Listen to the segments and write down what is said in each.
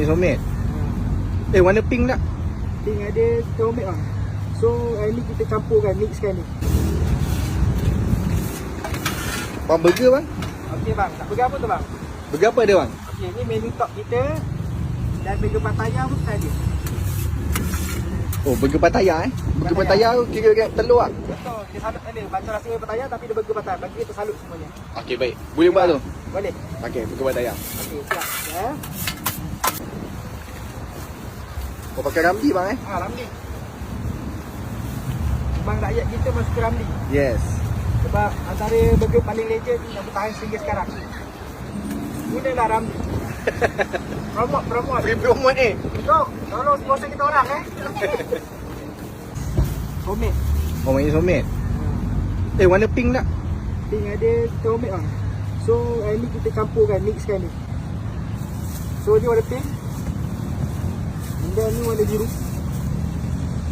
is homemade. Warna pink tak? Pink ada, kita homemade bang. So ni kita campurkan, mixkan ni. Bang, burger bang? Okey bang, nak burger apa tu bang? Burger apa dia bang? Okey, ni menu top kita. Dan burger Pattaya pun kita ada. Oh, burger Pattaya Burger Pattaya kira telur lah. Betul, dia salut ada. Macam rasa Pattaya tapi dia burger Pattaya. Bagi kita salut semuanya. Okey, baik. Boleh buat tu? Boleh. Okey, burger Pattaya. Okey, siap. Ya. Kau pakai Ramli bang Ramli. Bang rakyat kita masuk ke Ramli. Yes. Sebab antara burger paling legend yang bertahan sehingga sekarang. Gunalah Ramli. Promote. Free promote ni. Tolong sponsor kita orang Homemade. Oh, is homemade. Warna pink tak? Pink ada, kita homemade bang. So ni kita campurkan, mixkan ni. So dia warna pink. Dan ni warna biru.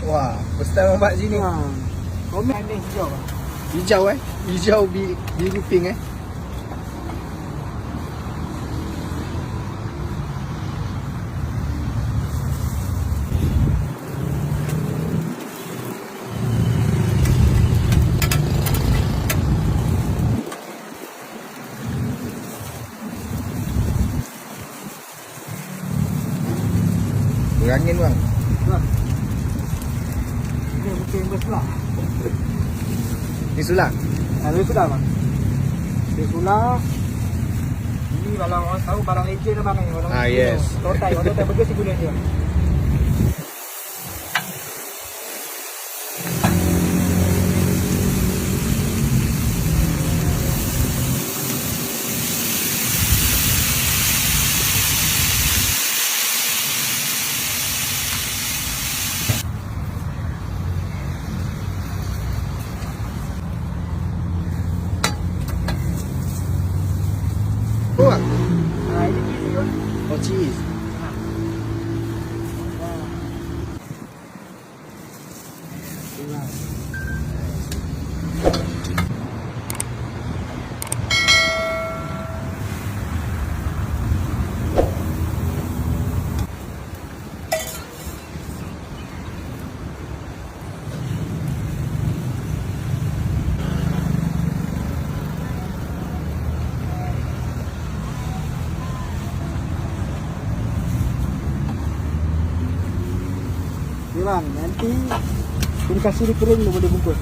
Wah, first time nampak sini. Homemade ni hijau bang. Hijau Hijau biru pink Berangin bang. Ni mungkin bersulak. Ni sulak. Dia sudah bang. Dia sulak. Ini kalau orang tahu barang legend bang ni. Yes. Totai burger si guna dia. Oh bang. Ini cheese tu. Oh, cheese. Ni bang, nanti kita kasih dia kering dia boleh bungkus.